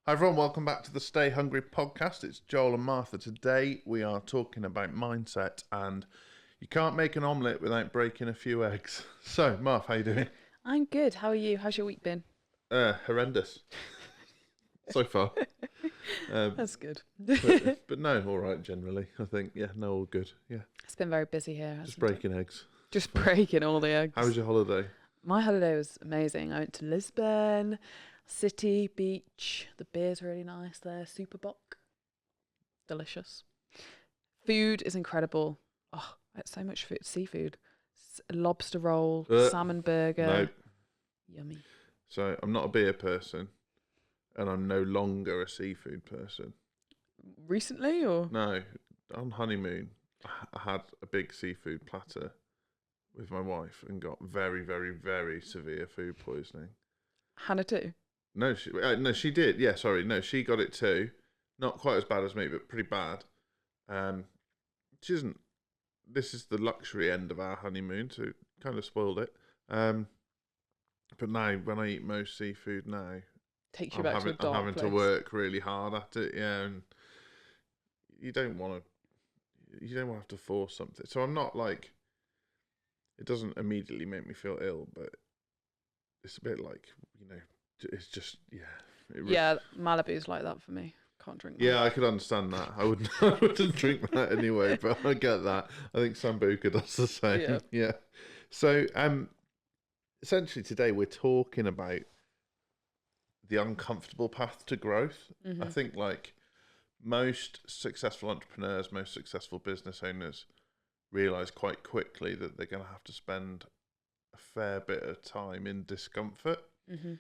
Hi everyone, welcome back to the Stay Hungry podcast. It's Joel and Martha. Today we are talking about mindset, and you can't make an omelette without breaking a few eggs. So, Martha, how you doing? I'm good. How are you? How's your week been? Horrendous so far. That's good. But no, all right generally. I think, yeah, no, all good. Yeah, It's been very busy here, just hasn't breaking eggs. it? Just breaking all the eggs. How was your holiday? My holiday was amazing. I went to Lisbon, city, beach. The beer's really nice there. Super bock. Delicious. Food is incredible. Oh, I had so much food. Seafood. Lobster roll, salmon burger. No. Yummy. So I'm not a beer person, and I'm no longer a seafood person. Recently or? No, on honeymoon, I had a big seafood platter with my wife and got very, very, very severe food poisoning. Hannah too? No, she did. Yeah, sorry. No, she got it too. Not quite as bad as me, but pretty bad. She isn't. This is the luxury end of our honeymoon, so it kind of spoiled it. But now, when I eat most seafood now, Takes you back to a I'm dark having place. to work really hard at it. Yeah, and you don't want to have to force something. So I'm not like, it doesn't immediately make me feel ill, but it's a bit like, it's just, yeah. Yeah, Malibu's like that for me. Can't drink that. Yeah, I could understand that. I wouldn't drink that anyway, but I get that. I think Sambuca does the same. Yeah. Yeah. So, essentially today we're talking about the uncomfortable path to growth. Mm-hmm. I think like most successful entrepreneurs, most successful business owners realize quite quickly that they're going to have to spend a fair bit of time in discomfort. Mm-hmm.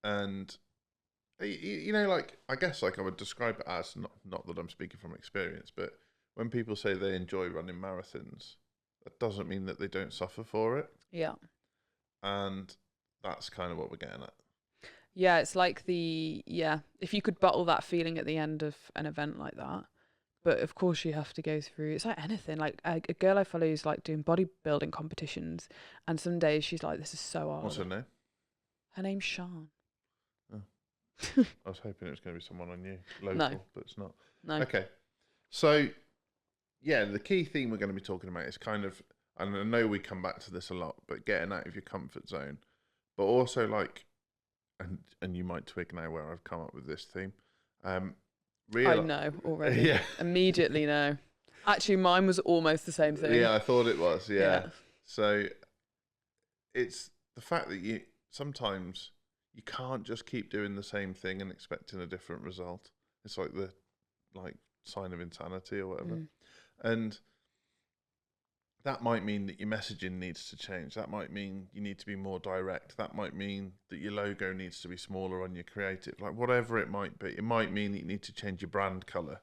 And like, I guess like I would describe it as, not that I'm speaking from experience, but when people say they enjoy running marathons, that doesn't mean that they don't suffer for it. Yeah. And that's kind of what we're getting at. Yeah, it's like if you could bottle that feeling at the end of an event like that, but of course you have to go through, it's like anything, like a girl I follow is like doing bodybuilding competitions, and some days she's like, this is so hard. What's her name? Her name's Sian. Oh. I was hoping it was going to be someone I knew, local, No. but it's not. No. Okay. So, yeah, the key theme we're going to be talking about is kind of, and I know we come back to this a lot, but getting out of your comfort zone, but also like, and you might twig now where I've come up with this theme. I know already. Yeah. Immediately know. Actually, mine was almost the same thing. Yeah, I thought it was. Yeah. So it's the fact that sometimes you can't just keep doing the same thing and expecting a different result. It's like the sign of insanity or whatever. Mm. And that might mean that your messaging needs to change. That might mean you need to be more direct. That might mean that your logo needs to be smaller on your creative. Like whatever it might be. It might mean that you need to change your brand colour.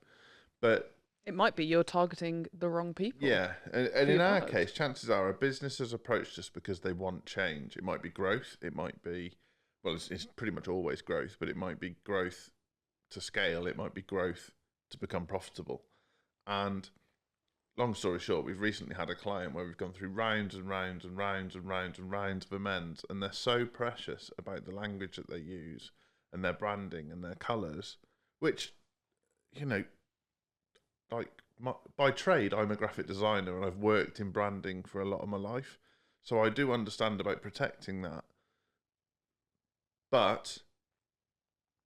But it might be you're targeting the wrong people. Yeah, and in our case, chances are a business has approached us because they want change. It might be growth. It might be, well, it's pretty much always growth, but it might be growth to scale. It might be growth to become profitable. And long story short, we've recently had a client where we've gone through rounds and rounds and rounds and rounds and rounds of amends, and they're so precious about the language that they use and their branding and their colours, which, like by trade, I'm a graphic designer and I've worked in branding for a lot of my life. So I do understand about protecting that. But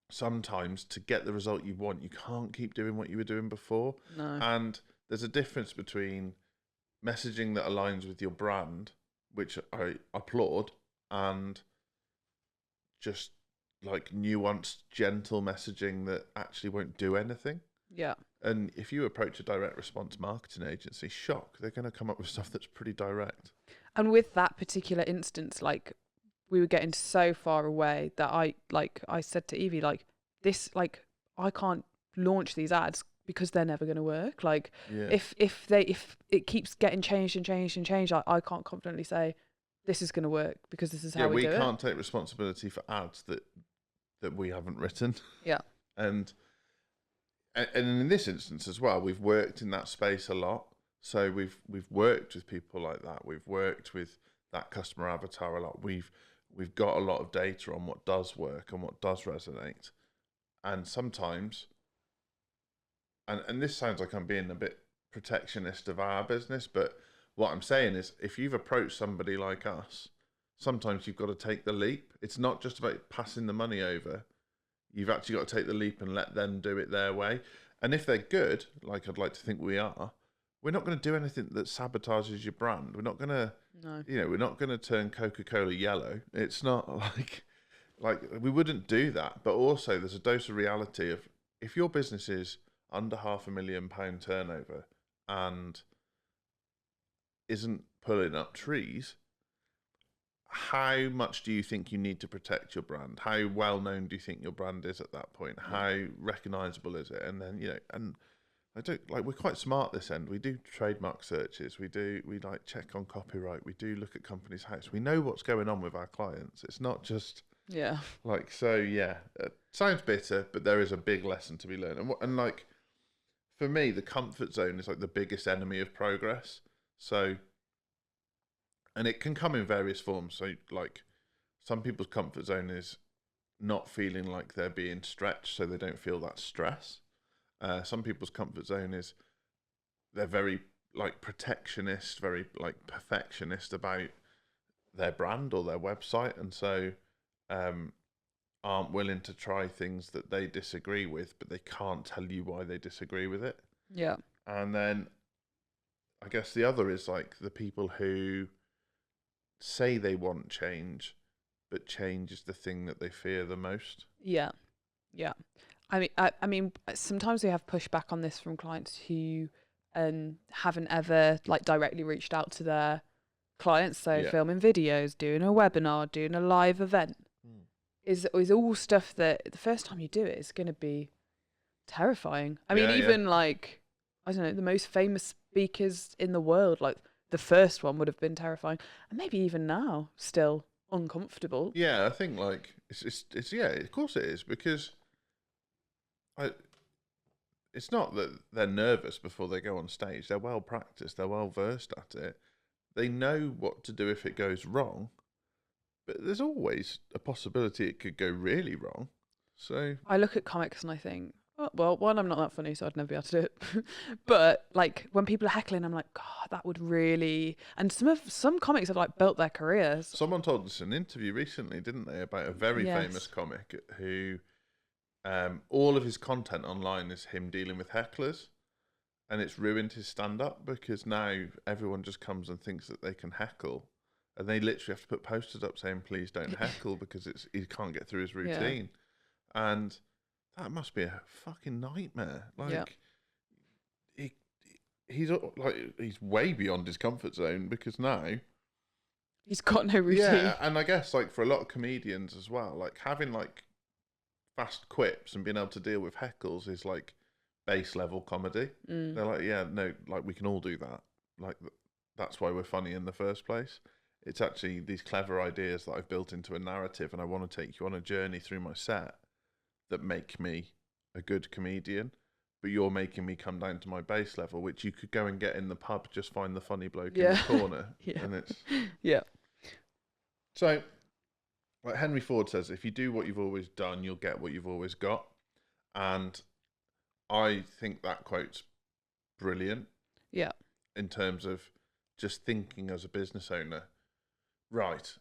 sometimes to get the result you want, you can't keep doing what you were doing before. No. And there's a difference between messaging that aligns with your brand, which I applaud, and just like nuanced, gentle messaging that actually won't do anything. Yeah. And if you approach a direct response marketing agency, they're going to come up with stuff that's pretty direct. And with that particular instance, like, we were getting so far away that I said to Evie, like, this, like, I can't launch these ads because they're never going to work. Like, Yeah. if it keeps getting changed and changed and changed, I can't confidently say this is going to work because this is how we do it. We can't take responsibility for ads that we haven't written. Yeah. And in this instance as well, we've worked in that space a lot. So we've worked with people like that. We've worked with that customer avatar a lot. We've got a lot of data on what does work and what does resonate. And sometimes, and this sounds like I'm being a bit protectionist of our business, but what I'm saying is if you've approached somebody like us, sometimes you've got to take the leap. It's not just about passing the money over. You've actually got to take the leap and let them do it their way. And if they're good, like I'd like to think we are, we're not going to do anything that sabotages your brand. We're not going to, we're not going to turn Coca-Cola yellow. It's not like we wouldn't do that. But also there's a dose of reality of if your business is under £500,000 turnover and isn't pulling up trees, how much do you think you need to protect your brand? How well known do you think your brand is at that point? How recognizable is it? And then, and I don't we're quite smart this end. We do trademark searches. We like check on copyright. We do look at company's house. We know what's going on with our clients. It's not just sounds bitter, but there is a big lesson to be learned. And like for me, the comfort zone is like the biggest enemy of progress. So, and it can come in various forms. So like some people's comfort zone is not feeling like they're being stretched, so they don't feel that stress. Some people's comfort zone is they're very like protectionist, very like perfectionist about their brand or their website, and so aren't willing to try things that they disagree with, but they can't tell you why they disagree with it. Yeah. And then I guess the other is like the people who say they want change, but change is the thing that they fear the most. Yeah. Yeah. I mean, sometimes we have pushback on this from clients who haven't ever like directly reached out to their clients. So filming videos, doing a webinar, doing a live event is all stuff that the first time you do it is going to be terrifying. I mean, even like, I don't know, the most famous speakers in the world, like the first one would have been terrifying, and maybe even now still uncomfortable. Yeah, I think like it's of course it is, because it's not that they're nervous before they go on stage. They're well practiced. They're well versed at it. They know what to do if it goes wrong, but there's always a possibility it could go really wrong. So I look at comics and I think, oh, well, one, I'm not that funny, so I'd never be able to do it. But like when people are heckling, I'm like, God, that would really. And some comics have like built their careers. Someone told us in an interview recently, didn't they, about a very famous comic who all of his content online is him dealing with hecklers, and it's ruined his stand-up because now everyone just comes and thinks that they can heckle, and they literally have to put posters up saying please don't heckle because he can't get through his routine. And that must be a fucking nightmare. Like he's way beyond his comfort zone because now he's got no routine. Yeah, and I guess like for a lot of comedians as well, like having like fast quips and being able to deal with heckles is like base level comedy. They're like, yeah, no, like we can all do that. Like that's why we're funny in the first place. It's actually these clever ideas that I've built into a narrative, and I want to take you on a journey through my set that make me a good comedian. But you're making me come down to my base level, which you could go and get in the pub, just find the funny bloke in the corner. And it's so like Henry Ford says, if you do what you've always done, you'll get what you've always got. And I think that quote's brilliant. Yeah. In terms of just thinking as a business owner, right,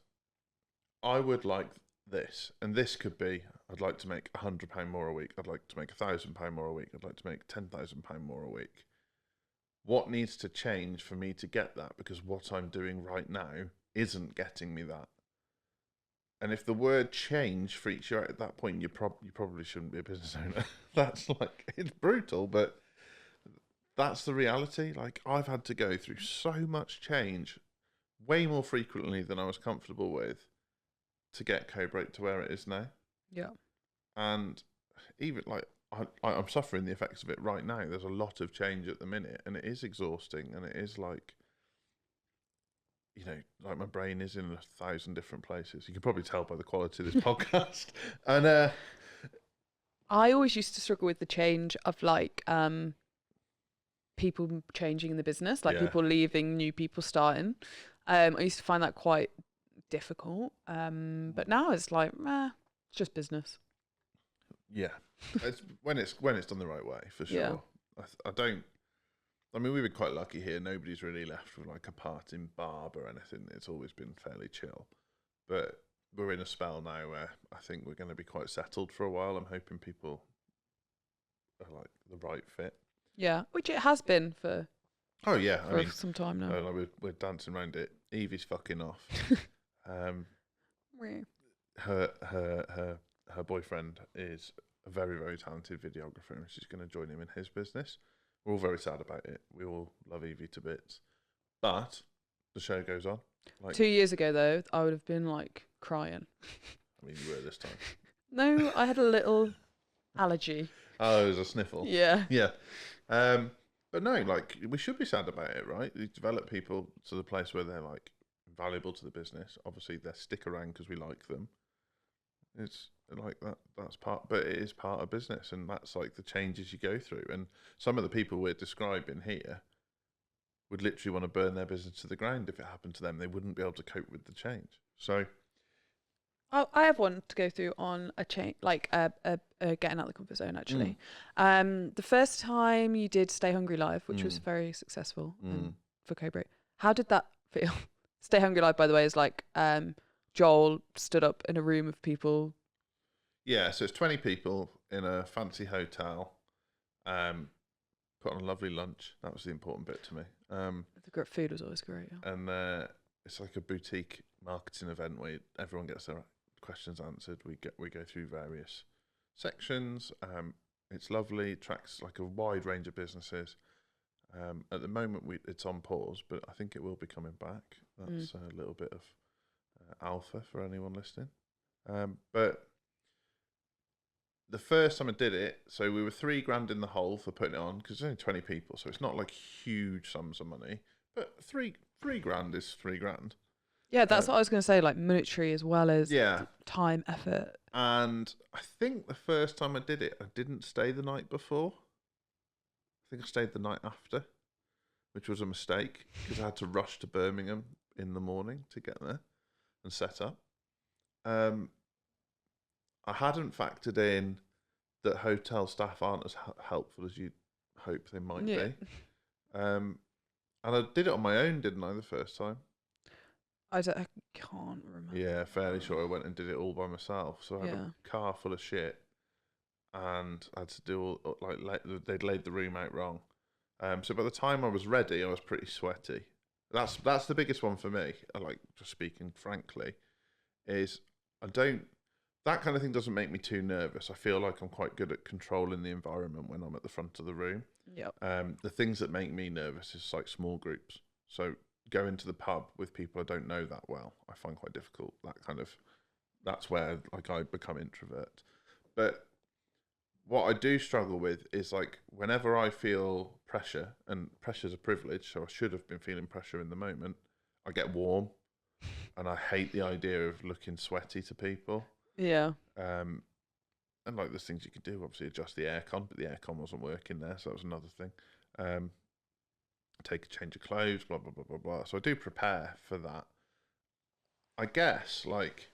I would like this. And this could be, I'd like to make £100 more a week. I'd like to make £1,000 more a week. I'd like to make £10,000 more a week. What needs to change for me to get that? Because what I'm doing right now isn't getting me that. And if the word change freaks you out at that point, you probably shouldn't be a business owner. That's like, it's brutal, but that's the reality. Like I've had to go through so much change way more frequently than I was comfortable with to get Co-Break to where it is now. Yeah. And even like, I'm suffering the effects of it right now. There's a lot of change at the minute, and it is exhausting, and it is like, you know, like my brain is in 1,000 different places. You can probably tell by the quality of this podcast. And I always used to struggle with the change of like people changing in the business, like people leaving, new people starting. I used to find that quite difficult. But now it's like, it's just business. Yeah, it's when it's done the right way for sure. Yeah. I don't. I mean, we've been quite lucky here. Nobody's really left with like a parting barb or anything. It's always been fairly chill. But we're in a spell now where I think we're going to be quite settled for a while. I'm hoping people are like the right fit. Yeah, which it has been for Oh yeah, I mean, some time now. like we're dancing around it. Evie's fucking off. Her boyfriend is a very, very talented videographer, and she's going to join him in his business. We're all very sad about it. We all love Evie to bits, but the show goes on. Like, 2 years ago, though, I would have been like crying. I mean, you were this time. No, I had a little allergy. Oh, it was a sniffle. Yeah. Yeah. But no, like we should be sad about it, right? You develop people to the place where they're like valuable to the business. Obviously, they stick around because we like them. It's like that. That's part, but it is part of business, and that's like the changes you go through. And some of the people we're describing here would literally want to burn their business to the ground if it happened to them. They wouldn't be able to cope with the change. So, I have one to go through on a change, like getting out of the comfort zone. Actually, the first time you did Stay Hungry Live, which was very successful for Cobra, how did that feel? Stay Hungry Live, by the way, is like Joel stood up in a room of people. Yeah, so it's 20 people in a fancy hotel, put on a lovely lunch. That was the important bit to me. The food was always great. Yeah. And it's like a boutique marketing event where everyone gets their questions answered. We go through various sections. It's lovely. It tracks like a wide range of businesses. At the moment, it's on pause, but I think it will be coming back. That's a little bit of alpha for anyone listening. But the first time I did it, so we were $3,000 in the hole for putting it on because there's only 20 people, so it's not like huge sums of money. But $3,000 is $3,000. Yeah, that's what I was going to say, like monetary as well as time, effort. And I think the first time I did it, I didn't stay the night before. I think I stayed the night after, which was a mistake because I had to rush to Birmingham in the morning to get there and set up. I hadn't factored in that hotel staff aren't as helpful as you'd hope they might be. And I did it on my own, didn't I, the first time? I can't remember. Yeah, fairly sure I went and did it all by myself. So I had a car full of shit, and I had to do they'd laid the room out wrong. So by the time I was ready, I was pretty sweaty. That's the biggest one for me. I like, just speaking frankly, is that kind of thing doesn't make me too nervous. I feel like I'm quite good at controlling the environment when I'm at the front of the room. Yep. The things that make me nervous is like small groups. So going to the pub with people I don't know that well, I find quite difficult. That's where like I become introvert. But what I do struggle with is like whenever I feel pressure, and pressure's a privilege, so I should have been feeling pressure in the moment, I get warm, and I hate the idea of looking sweaty to people. Yeah. And like there's things you can do, obviously adjust the aircon, but the aircon wasn't working there, so that was another thing. Take a change of clothes, blah blah blah blah blah. So I do prepare for that. I guess like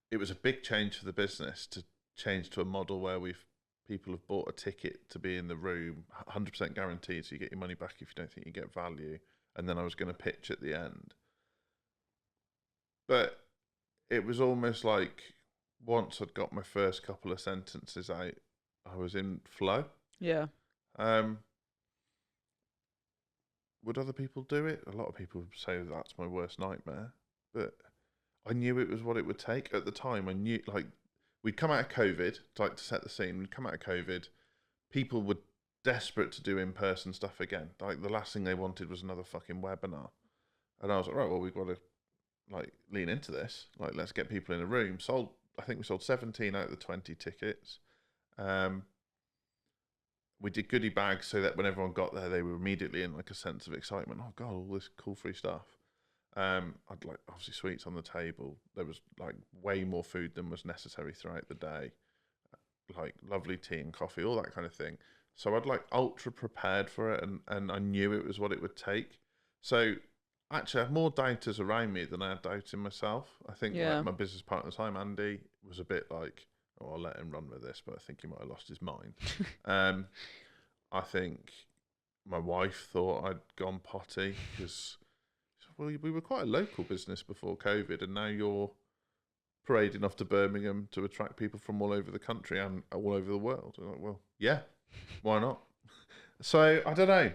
it was a big change for the business to change to a model where people have bought a ticket to be in the room, 100% guaranteed, so you get your money back if you don't think you get value. And then I was going to pitch at the end, but it was almost like once I'd got my first couple of sentences out, I was in flow. Yeah. Would other people do it? A lot of people would say that's my worst nightmare, but I knew it was what it would take. At the time, I knew, like, we'd come out of COVID, like to set the scene, we'd come out of COVID, people were desperate to do in-person stuff again. Like, the last thing they wanted was another fucking webinar. And I was like, right, well, we've got to like lean into this. Like, let's get people in a room. I think we sold 17 out of the 20 tickets. We did goodie bags so that when everyone got there, they were immediately in like a sense of excitement. Oh God, all this cool free stuff. I'd like obviously sweets on the table. There was like way more food than was necessary throughout the day. Like lovely tea and coffee, all that kind of thing. So I'd like ultra prepared for it, and I knew it was what it would take. So actually, I have more doubters around me than I had doubt in myself. I think like my business partner at the time, Andy, was a bit like, Oh, I'll let him run with this, but I think he might have lost his mind. I think my wife thought I'd gone potty because, well, we were quite a local business before COVID, and now you're parading off to Birmingham to attract people from all over the country and all over the world. I'm like, well, yeah, why not? So I don't know.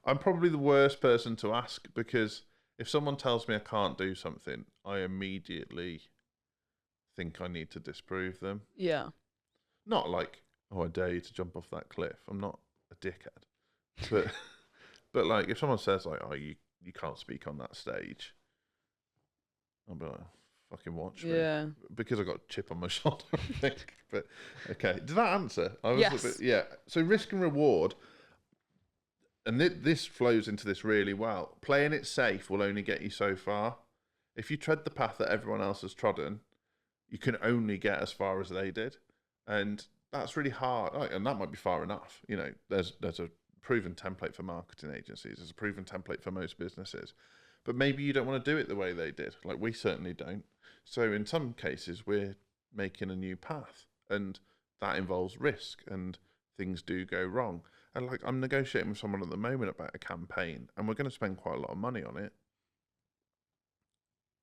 I'm probably the worst person to ask because if someone tells me I can't do something, I immediately think I need to disprove them. Yeah. Not like, oh, I dare you to jump off that cliff. I'm not a dickhead. But but like if someone says like, oh, you can't speak on that stage, I'll be like, fucking watch me. Yeah. Because I got a chip on my shoulder, I think. But okay. Did that answer? I was Yes. a bit, yeah. So risk and reward, and this flows into this really well. Playing it safe will only get you so far. If you tread the path that everyone else has trodden, you can only get as far as they did. And that's really hard. And that might be far enough. You know, there's a proven template for marketing agencies. There's a proven template for most businesses. But maybe you don't want to do it the way they did. Like we certainly don't. So in some cases, we're making a new path. And that involves risk. And things do go wrong. And like I'm negotiating with someone at the moment about a campaign. And we're going to spend quite a lot of money on it.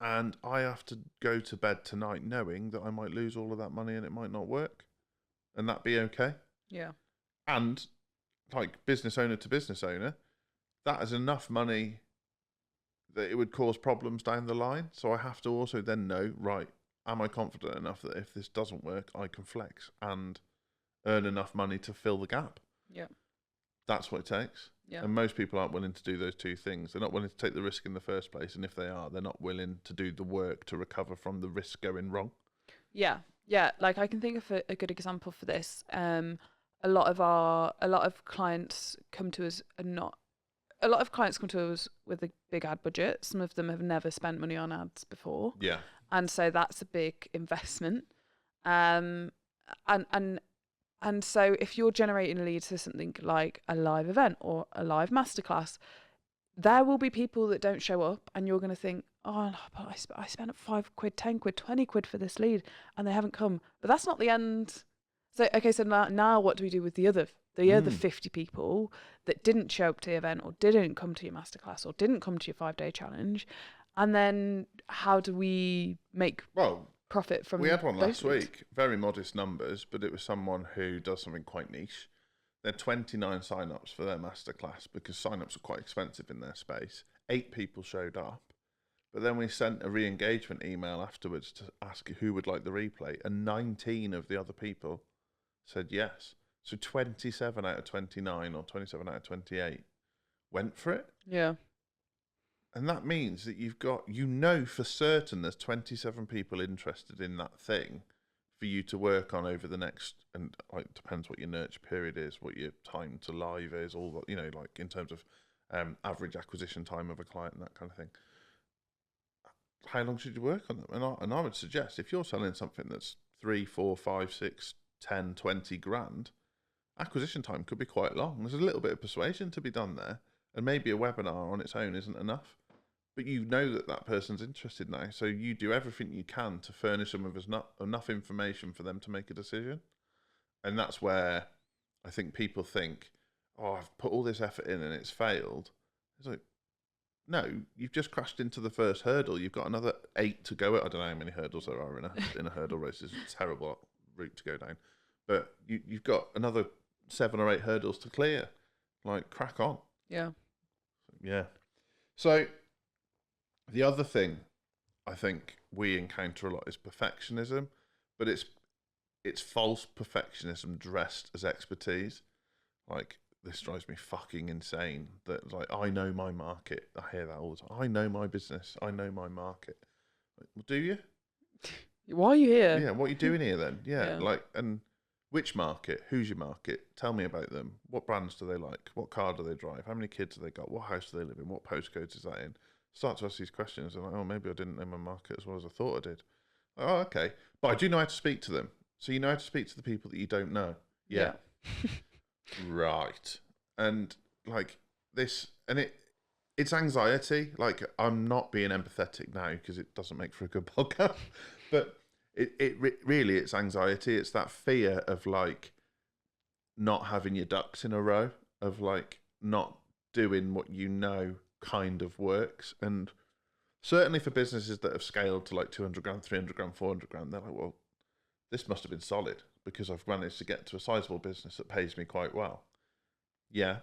And I have to go to bed tonight knowing that I might lose all of that money and it might not work. And that be okay. Yeah. And like business owner to business owner, that is enough money that it would cause problems down the line. So I have to also then know, right, am I confident enough that if this doesn't work, I can flex and earn enough money to fill the gap? Yeah. That's what it takes. Yeah. And most people aren't willing to do those two things. They're not willing to take the risk in the first place. And if they are, they're not willing to do the work to recover from the risk going wrong. Yeah. Yeah. Like I can think of a good example for this. A lot of clients come to us with a big ad budget. Some of them have never spent money on ads before. Yeah. And so that's a big investment. And so if you're generating leads for something like a live event or a live masterclass, there will be people that don't show up and you're going to think, oh, no, but I spent £5, £10, £20 for this lead and they haven't come. But that's not the end. So, okay, so now what do we do with the other 50 people that didn't show up to the event or didn't come to your masterclass or didn't come to your 5-day challenge? And then how do we make profit from We had one last leads? week, very modest numbers, but it was someone who does something quite niche. They had 29 sign-ups for their masterclass because sign-ups are quite expensive in their space. 8 people showed up, but then we sent a re-engagement email afterwards to ask who would like the replay, and 19 of the other people said yes. So 27 out of 29 or 27 out of 28 went for it. Yeah. And that means that you've got, for certain there's 27 people interested in that thing for you to work on over the next, and like depends what your nurture period is, what your time to live is, all that, like in terms of average acquisition time of a client and that kind of thing. How long should you work on them? And I would suggest if you're selling something that's 3, 4, 5, 6, 10, 20 grand, acquisition time could be quite long. There's a little bit of persuasion to be done there, and maybe a webinar on its own isn't enough. But you know that person's interested now, so you do everything you can to furnish them with enough information for them to make a decision. And that's where I think people think, oh, I've put all this effort in and it's failed. It's like, no, you've just crashed into the first hurdle. You've got another 8 to go. I don't know how many hurdles there are in a hurdle race. It's a terrible route to go down. But you've got another 7 or 8 hurdles to clear. Like, crack on. Yeah. Yeah. So the other thing I think we encounter a lot is perfectionism, but it's false perfectionism dressed as expertise. Like, this drives me fucking insane that, like, I know my market. I hear that all the time. I know my business. I know my market. Like, well, do you? Why are you here? Yeah, what are you doing here then? Yeah. Like, and which market? Who's your market? Tell me about them. What brands do they like? What car do they drive? How many kids have they got? What house do they live in? What postcodes is that in? Start to ask these questions and like, oh, maybe I didn't know my market as well as I thought I did. Oh, okay. But I do know how to speak to them. So you know how to speak to the people that you don't know. Yeah. Right. And like this, and it's anxiety. Like, I'm not being empathetic now because it doesn't make for a good podcast, but Really, it's anxiety. It's that fear of like not having your ducks in a row, of like not doing what you know kind of works. And certainly for businesses that have scaled to like 200 grand, 300 grand, 400 grand, they're like, well, this must have been solid because I've managed to get to a sizable business that pays me quite well. Yeah,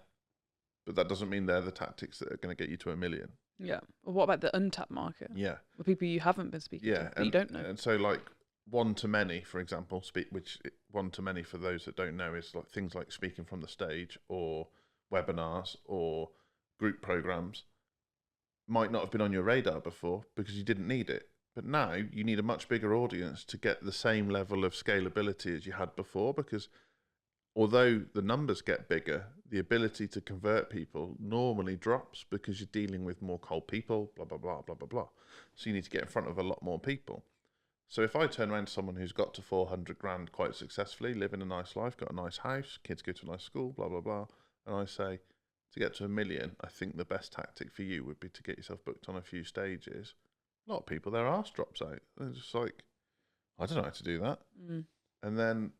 but that doesn't mean they're the tactics that are going to get you to 1 million. Yeah. Well, what about the untapped market? Yeah. The people you haven't been speaking to, but you don't know. And so like one to many, for example, one to many for those that don't know is like things like speaking from the stage or webinars or group programs might not have been on your radar before because you didn't need it. But now you need a much bigger audience to get the same level of scalability as you had before, because although the numbers get bigger, the ability to convert people normally drops because you're dealing with more cold people, blah, blah, blah, blah, blah, blah. So you need to get in front of a lot more people. So if I turn around to someone who's got to 400 grand quite successfully, living a nice life, got a nice house, kids go to a nice school, blah, blah, blah, and I say, to get to 1 million, I think the best tactic for you would be to get yourself booked on a few stages. A lot of people, their arse drops out. They're just like, I don't know how to do that. And then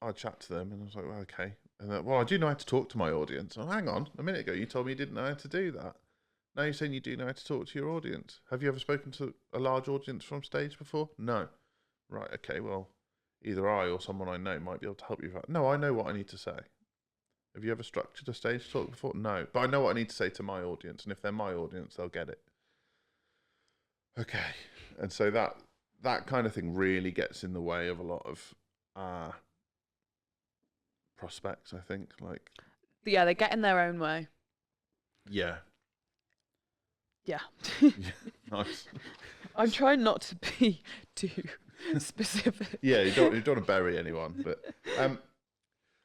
I chat to them and I was like, well, okay. And then, well, I do know how to talk to my audience. Oh, hang on, a minute ago you told me you didn't know how to do that. Now you're saying you do know how to talk to your audience. Have you ever spoken to a large audience from stage before? No. Right, okay, well, either I or someone I know might be able to help you with that. No, I know what I need to say. Have you ever structured a stage talk before? No, but I know what I need to say to my audience, and if they're my audience, they'll get it. Okay, and so that kind of thing really gets in the way of a lot of prospects, I think. Like, yeah, they get in their own way. Yeah. Yeah. Nice. I'm trying not to be too specific. Yeah, you don't want to bury anyone. But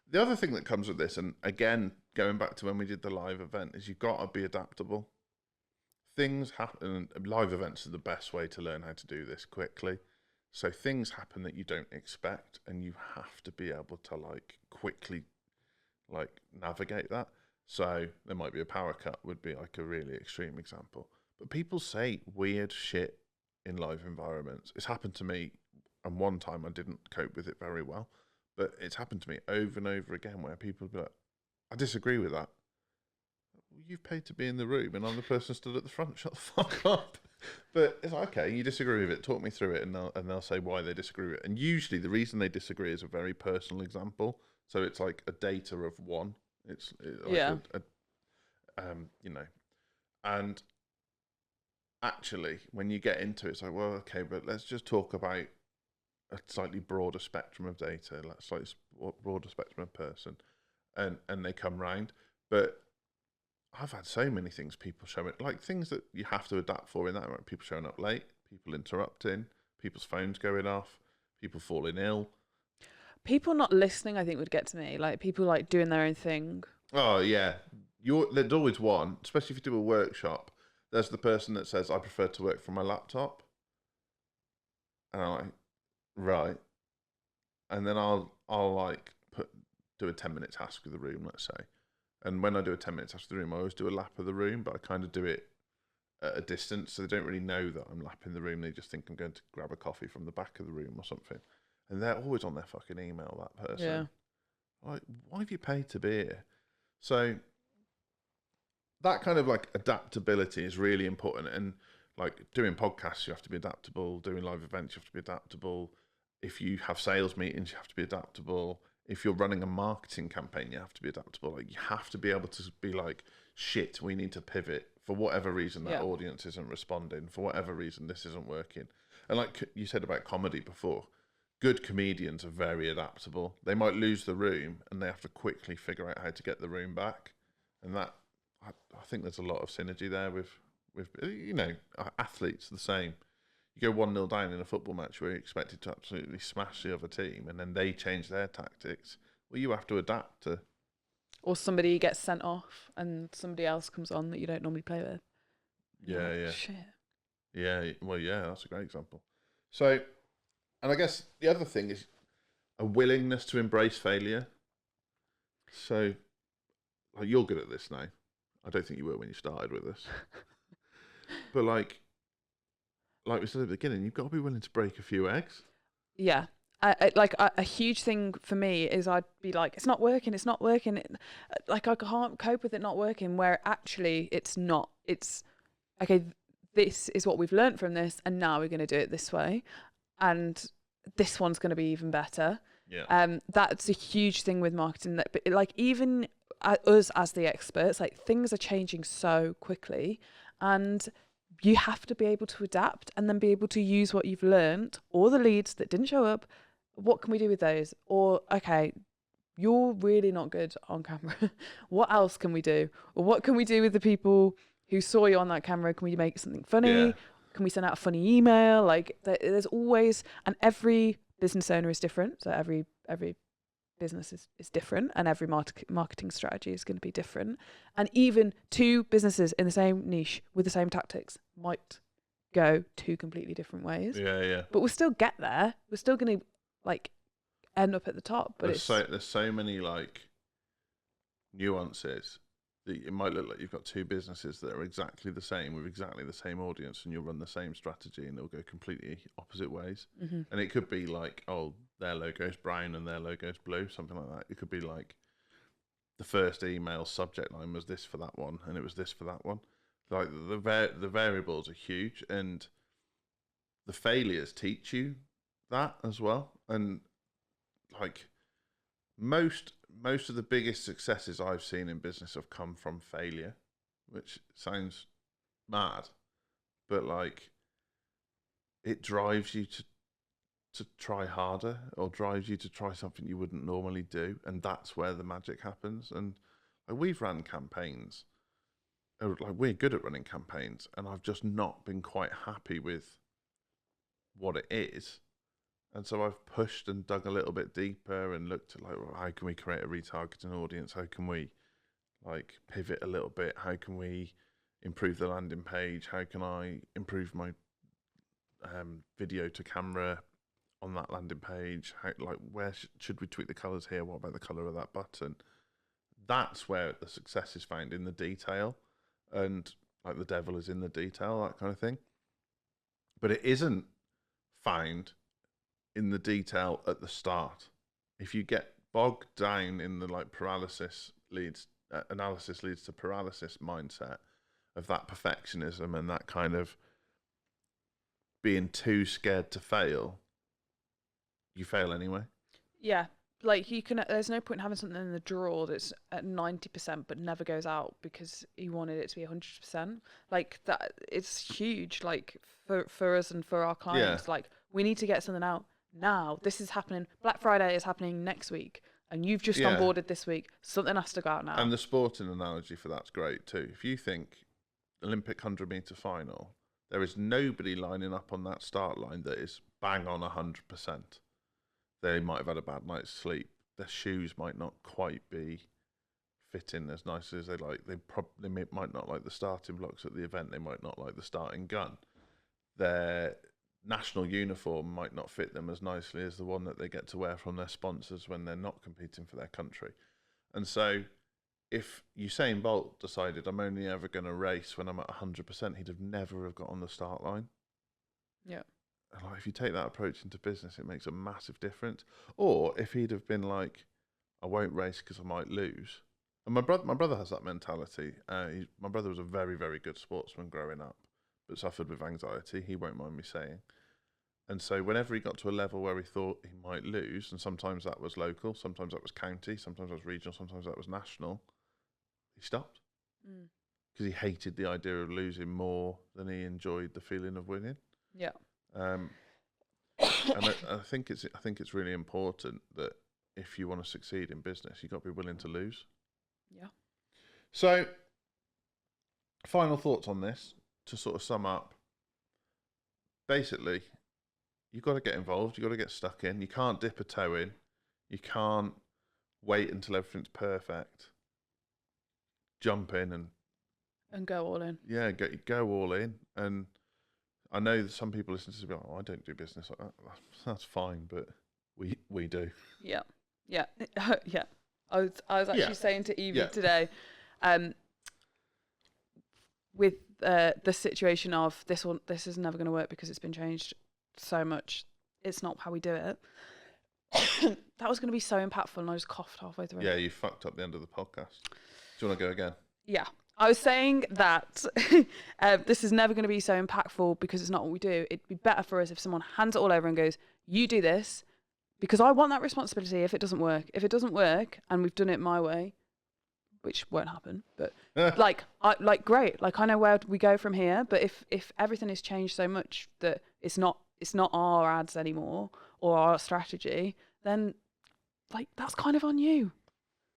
the other thing that comes with this, and again, going back to when we did the live event, is you've got to be adaptable. Things happen, and live events are the best way to learn how to do this quickly. So things happen that you don't expect, and you have to be able to like quickly like navigate that. So there might be a power cut, would be like a really extreme example. But people say weird shit in live environments. It's happened to me, and one time I didn't cope with it very well. But it's happened to me over and over again where people be like, I disagree with that. Well, you've paid to be in the room and I'm the person stood at the front. Shut the fuck up. But it's like, okay, you disagree with it. Talk me through it, and they'll say why they disagree with it. And usually the reason they disagree is a very personal example. So it's like a data of one. It's like you know, and actually when you get into it, it's like, well, okay, but let's just talk about a slightly broader spectrum of data, like slightly broader spectrum of person, and they come round. But I've had so many things people show it, like things that you have to adapt for in that, right? People showing up late, people interrupting, people's phones going off, people falling ill. People not listening, I think, would get to me. Like people like doing their own thing. Oh yeah, there's always one, especially if you do a workshop. There's the person that says, "I prefer to work from my laptop," and I'm like, right. And then I'll like do a 10-minute task of the room, let's say. And when I do a 10-minute task of the room, I always do a lap of the room, but I kind of do it at a distance, so they don't really know that I'm lapping the room. They just think I'm going to grab a coffee from the back of the room or something. And they're always on their fucking email, that person. Yeah. Like, why have you paid to be here? So that kind of like adaptability is really important. And like doing podcasts, you have to be adaptable. Doing live events, you have to be adaptable. If you have sales meetings, you have to be adaptable. If you're running a marketing campaign, you have to be adaptable. Like, you have to be able to be like, shit, we need to pivot for whatever reason. That audience isn't responding, for whatever reason this isn't working. And like you said about comedy before, good comedians are very adaptable. They might lose the room and they have to quickly figure out how to get the room back. And that, I think there's a lot of synergy there with you know, athletes the same. You go 1-0 down in a football match where you're expected to absolutely smash the other team, and then they change their tactics. Well, you have to adapt to. Or somebody gets sent off and somebody else comes on that you don't normally play with. Yeah, yeah. Shit. Yeah, well, yeah, that's a great example. So, and I guess the other thing is a willingness to embrace failure. So, like, you're good at this now. I don't think you were when you started with us. But like we said at the beginning, you've got to be willing to break a few eggs. Yeah. Like a huge thing for me is I'd be like, it's not working. Like I can't cope with it not working, where actually it's not. It's okay. This is what we've learned from this, and now we're going to do it this way, and this one's going to be even better. Yeah. That's a huge thing with marketing. That, but like even us as the experts, like things are changing so quickly, and you have to be able to adapt and then be able to use what you've learned or the leads that didn't show up. What can we do with those? Or, okay, you're really not good on camera. What else can we do? Or what can we do with the people who saw you on that camera? Can we make something funny? Yeah. Can we send out a funny email? Like there's always, and every business owner is different. So every business is different, and every marketing strategy is going to be different. And even two businesses in the same niche with the same tactics might go two completely different ways. Yeah. But we'll still get there. We're still going to like end up at the top. But there's so many like nuances that it might look like you've got two businesses that are exactly the same with exactly the same audience, and you'll run the same strategy and they'll go completely opposite ways. Mm-hmm. And it could be like, oh, their logo's brown and their logo's blue, something like that. It could be like the first email subject line was this for that one and it was this for that one. Like the variables are huge, and the failures teach you that as well. And like most of the biggest successes I've seen in business have come from failure, which sounds mad, but like it drives you to try harder, or drives you to try something you wouldn't normally do, and that's where the magic happens. And like, we've ran campaigns, like we're good at running campaigns, and I've just not been quite happy with what it is. And so I've pushed and dug a little bit deeper and looked at like, well, how can we create a retargeting audience? How can we like pivot a little bit? How can we improve the landing page? How can I improve my video to camera on that landing page? How, like, where should we tweak the colors here? What about the color of that button? That's where the success is found, in the detail, and like the devil is in the detail, that kind of thing. But it isn't found in the detail at the start. If you get bogged down in the like analysis leads to paralysis mindset of that perfectionism and that kind of being too scared to fail, you fail anyway. Yeah, like you can. There's no point in having something in the drawer that's at 90% but never goes out because you wanted it to be 100%. Like that, it's huge. Like for us and for our clients, like we need to get something out now. This is happening. Black Friday is happening next week, and you've just onboarded this week. Something has to go out now. And the sporting analogy for that's great too. If you think Olympic 100-meter final, there is nobody lining up on that start line that is bang on 100%. They might have had a bad night's sleep. Their shoes might not quite be fitting as nice as they like. They might not like the starting blocks at the event. They might not like the starting gun. Their national uniform might not fit them as nicely as the one that they get to wear from their sponsors when they're not competing for their country. And so if Usain Bolt decided, I'm only ever going to race when I'm at 100%, he'd have never have got on the start line. Yeah. And like, if you take that approach into business, it makes a massive difference. Or if he'd have been like, I won't race because I might lose. And my brother has that mentality. My brother was a very, very good sportsman growing up, but suffered with anxiety. He won't mind me saying. And so whenever he got to a level where he thought he might lose, and sometimes that was local, sometimes that was county, sometimes that was regional, sometimes that was national, he stopped. Because he hated the idea of losing more than he enjoyed the feeling of winning. Yeah. And I think it's really important that if you want to succeed in business, you've got to be willing to lose. Yeah. So, final thoughts on this to sort of sum up. Basically, you've got to get involved. You've got to get stuck in. You can't dip a toe in. You can't wait until everything's perfect. Jump in and go all in. Yeah, go all in. And I know that some people listen to this and be like, oh, I don't do business like that. That's fine, but we do. Yeah. Yeah. Yeah. I was actually saying to Evie today, with the situation of this is never going to work because it's been changed so much. it's not how we do it. That was going to be so impactful, and I just coughed halfway through. Yeah, you fucked up the end of the podcast. Do you want to go again? Yeah. I was saying that this is never going to be so impactful because it's not what we do. It'd be better for us if someone hands it all over and goes, you do this, because I want that responsibility if it doesn't work. If it doesn't work and we've done it my way, which won't happen, but great. Like, I know where we go from here, but if everything has changed so much that it's not our ads anymore or our strategy, then like that's kind of on you.